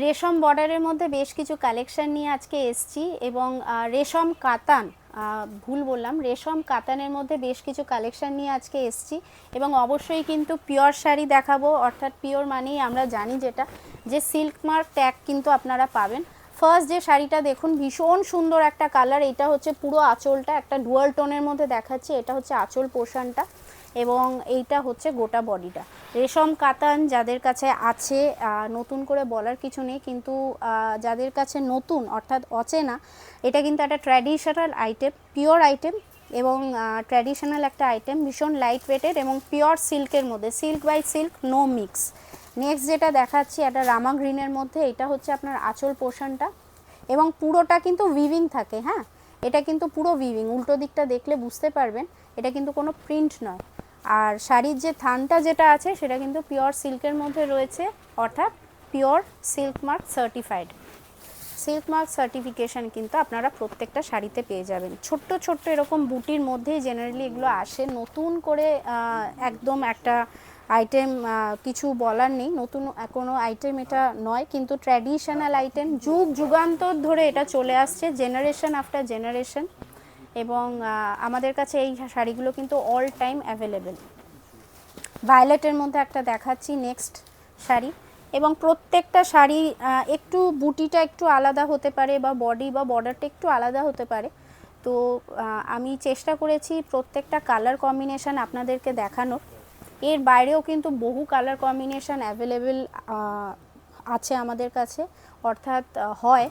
রেশম বর্ডারের মধ্যে বেশ কিছু কালেকশন নিয়ে আজকে এসেছি এবং রেশম কাতান, ভুল বললাম, রেশম কাতানের মধ্যে বেশ কিছু কালেকশন নিয়ে আজকে এসেছি এবং অবশ্যই কিন্তু পিওর শাড়ি দেখাবো। অর্থাৎ পিওর মানেই আমরা জানি যেটা, যে সিল্ক মার্ক ট্যাগ কিন্তু আপনারা পাবেন। ফার্স্ট যে শাড়িটা দেখুন, ভীষণ সুন্দর একটা কালার। এটা হচ্ছে পুরো আঁচলটা একটা ডুয়াল টোনের মধ্যে দেখাচ্ছি। এটা হচ্ছে আঁচল পোর্শনটা এবং এইটা হচ্ছে গোটা বডিটা। রেশম কাতান যাদের কাছে আছে, নতুন করে বলার কিছু নেই, কিন্তু যাদের কাছে নতুন অর্থাৎ অচেনা, এটা কিন্তু একটা ট্র্যাডিশনাল আইটেম, পিওর আইটেম এবং ট্র্যাডিশনাল একটা আইটেম, ভীষণ লাইট ওয়েটেড এবং পিওর সিল্কের মধ্যে, silk by silk, no mix. Next যেটা দেখাচ্ছি একটা রামা গ্রিনের মধ্যে, এটা হচ্ছে আপনার আঁচল পোর্শনটা এবং পুরোটা কিন্তু উইভিং থাকে। হ্যাঁ, এটা কিন্তু পুরো উইভিং, উল্টো দিকটা দেখলে বুঝতে পারবেন এটা কিন্তু কোনো প্রিন্ট নয়। আর শাড়ির যে থানটা যেটা আছে সেটা কিন্তু পিওর সিল্কের মধ্যে রয়েছে, অর্থাৎ pure silk mark certified. Silk mark certification কিন্তু আপনারা প্রত্যেকটা শাড়িতে পেয়ে যাবেন। ছোট্ট ছোট্ট এরকম বুটির মধ্যেই জেনারেলি এগুলো আসে। নতুন করে একদম একটা আইটেম, কিছু বলার নেই, নতুন কোনো আইটেম এটা নয়, কিন্তু ট্র্যাডিশনাল আইটেম, যুগ যুগান্তর ধরে এটা চলে আসছে, জেনারেশন আফটার জেনারেশন। এবং আমাদের কাছে এই শাড়িগুলো কিন্তু অল টাইম অ্যাভেলেবেল। ভায়োলেটের মধ্যে একটা দেখাচ্ছি নেক্সট শাড়ি, এবং প্রত্যেকটা শাড়ি একটু বুটিটা একটু আলাদা হতে পারে বা বডি বা বর্ডারটা একটু আলাদা হতে পারে। তো আমি চেষ্টা করেছি প্রত্যেকটা কালার কম্বিনেশান আপনাদেরকে দেখানোর। এর বাইরেও কিন্তু বহু কালার কম্বিনেশান অ্যাভেলেবেল আছে আমাদের কাছে, অর্থাৎ হয়।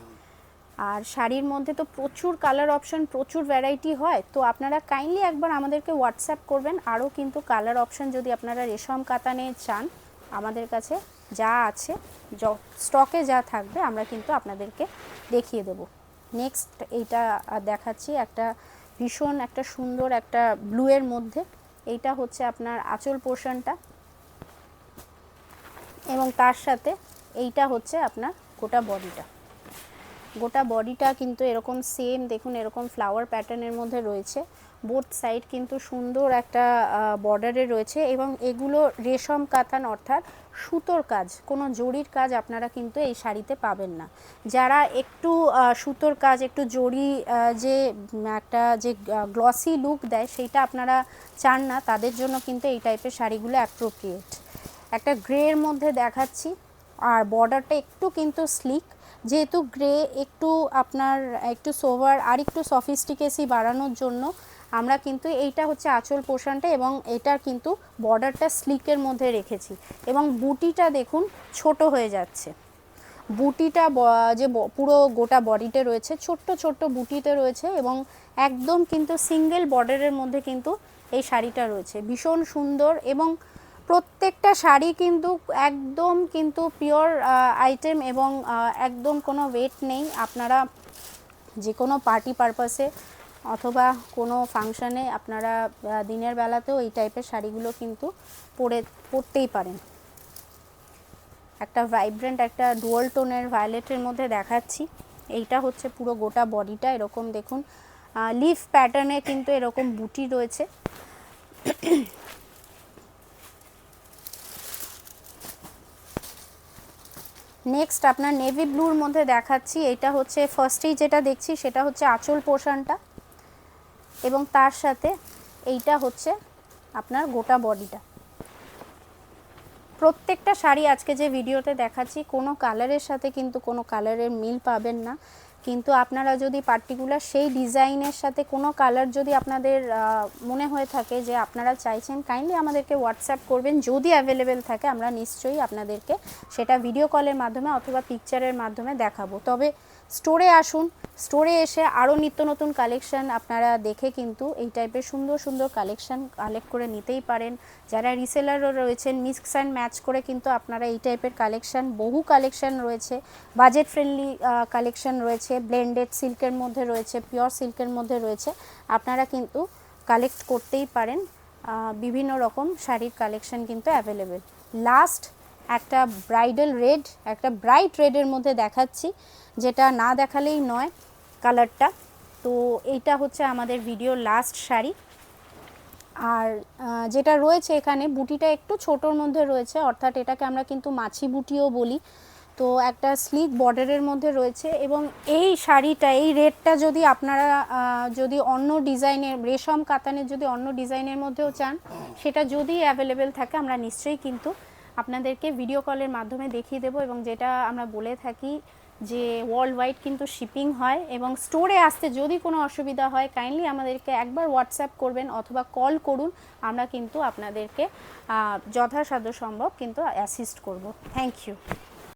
আর শাড়ির মধ্যে তো প্রচুর কালার অপশন, প্রচুর ভ্যারাইটি হয়। তো আপনারা কাইন্ডলি একবার আমাদেরকে হোয়াটসঅ্যাপ করবেন। আরও কিন্তু কালার অপশন যদি আপনারা রেশম কাতানে চান, আমাদের কাছে যা আছে, স্টকে যা থাকবে আমরা কিন্তু আপনাদেরকে দেখিয়ে দেব। নেক্সট এইটা দেখাচ্ছি একটা ভীষণ একটা সুন্দর একটা ব্লুয়ের মধ্যে। এইটা হচ্ছে আপনার আঁচল পোর্শনটা এবং তার সাথে এইটা হচ্ছে আপনার গোটা বডিটা। গোটা বডিটা কিন্তু এরকম সেম দেখুন, এরকম ফ্লাওয়ার প্যাটার্নের মধ্যে রয়েছে। বোথ সাইড কিন্তু সুন্দর একটা বর্ডারে রয়েছে এবং এগুলো রেশম কাতান, অর্থাৎ সুতোর কাজ, কোনো জরির কাজ আপনারা কিন্তু এই শাড়িতে পাবেন না। যারা একটু সুতোর কাজ, একটু জরি, যে একটা যে গ্লসি লুক দেয় সেইটা আপনারা চান না, তাদের জন্য কিন্তু এই টাইপের শাড়িগুলো অ্যাপ্রোপ্রিয়েট। একটা গ্রের মধ্যে দেখাচ্ছি, আর বর্ডারটা একটু কিন্তু স্লিক, যেহেতু গ্রে একটু আপনার একটু সোভার আর একটু সফিস্টিকেসি বাড়ানোর জন্য আমরা কিন্তু এইটা হচ্ছে আঁচল পোর্শনটা এবং এটার কিন্তু বর্ডারটা স্লিকের মধ্যে রেখেছি। এবং বুটিটা দেখুন ছোট হয়ে যাচ্ছে, বুটিটা যে পুরো গোটা বডিতে রয়েছে, ছোট্ট ছোট্ট বুটিতে রয়েছে এবং একদম কিন্তু সিঙ্গেল বর্ডারের মধ্যে কিন্তু এই শাড়িটা রয়েছে। ভীষণ সুন্দর এবং প্রত্যেকটা শাড়ি কিন্তু একদম কিন্তু পিওর আইটেম এবং একদম কোনো ওয়েট নেই। আপনারা যে কোনো পার্টি পারপাসে অথবা কোনো ফাংশানে আপনারা দিনের বেলাতেও এই টাইপের শাড়িগুলো কিন্তু পরতেই পারেন। একটা ভাইব্রেন্ট একটা ডুয়াল টোনের ভায়োলেটের মধ্যে দেখাচ্ছি। এইটা হচ্ছে পুরো গোটা বডিটা এরকম দেখুন, লিফ প্যাটার্নে কিন্তু এরকম বুটি রয়েছে। নেক্সট আপনার নেভি ব্লুর মধ্যে দেখাচ্ছি। এটা হচ্ছে ফার্স্টেই যেটা দেখছি সেটা হচ্ছে আঁচল পোর্শনটা এবং তার সাথে এইটা হচ্ছে আপনার গোটা বডিটা। প্রত্যেকটা শাড়ি আজকে যে ভিডিওতে দেখাচ্ছি কোনো কালারের সাথে কিন্তু কোনো কালারের মিল পাবেন না, কিন্তু আপনারা যদি পার্টিকুলার সেই ডিজাইনের সাথে কোনো কালার যদি আপনাদের মনে হয়ে থাকে যে আপনারা চাইছেন, কাইন্ডলি আমাদেরকে হোয়াটসঅ্যাপ করবেন। যদি অ্যাভেলেবেল থাকে আমরা নিশ্চয়ই আপনাদেরকে সেটা ভিডিও কলের মাধ্যমে অথবা পিকচারের মাধ্যমে দেখাবো। তবে স্টোরে আসুন, স্টোরে এসে আরও নিত্য নতুন কালেকশান আপনারা দেখে কিন্তু এই টাইপের সুন্দর সুন্দর কালেকশান কালেক্ট করে নিতেই পারেন। যারা রিসেলারও রয়েছেন, মিক্স অ্যান্ড ম্যাচ করে কিন্তু আপনারা এই টাইপের কালেকশান, বহু কালেকশান রয়েছে, বাজেট ফ্রেন্ডলি কালেকশান রয়েছে, ব্লেন্ডেড সিল্কের মধ্যে রয়েছে, পিওর সিল্কের মধ্যে রয়েছে, আপনারা কিন্তু কালেক্ট করতেই পারেন। বিভিন্ন রকম শাড়ির কালেকশান কিন্তু অ্যাভেলেবেল। লাস্ট একটা ব্রাইডাল রেড, একটা ব্রাইট রেডের মধ্যে দেখাচ্ছি, যেটা না দেখালেই নয় কালারটা। তো এইটা হচ্ছে আমাদের ভিডিওর লাস্ট শাড়ি। আর যেটা রয়েছে এখানে বুটিটা একটু ছোটোর মধ্যে রয়েছে, অর্থাৎ এটাকে আমরা কিন্তু মাছি বুটিও বলি। তো একটা স্লিক বর্ডারের মধ্যে রয়েছে। এবং এই শাড়িটা, এই রেটটা যদি আপনারা যদি অন্য ডিজাইনের, রেশম কাতানের যদি অন্য ডিজাইনের মধ্যেও চান, সেটা যদি অ্যাভেলেবেল থাকে আমরা নিশ্চয়ই কিন্তু আপনাদেরকে ভিডিও কলের মাধ্যমে দেখিয়ে দেবো। এবং যেটা আমরা বলে থাকি যে ওয়ার্ল্ড ওয়াইড কিন্তু শিপিং হয়, এবং স্টোরে আসতে যদি কোনো অসুবিধা হয় কাইন্ডলি আমাদেরকে একবার হোয়াটসঅ্যাপ করবেন অথবা কল করুন, আমরা কিন্তু আপনাদেরকে যথাসাধ্য সম্ভব কিন্তু অ্যাসিস্ট করব। Thank you.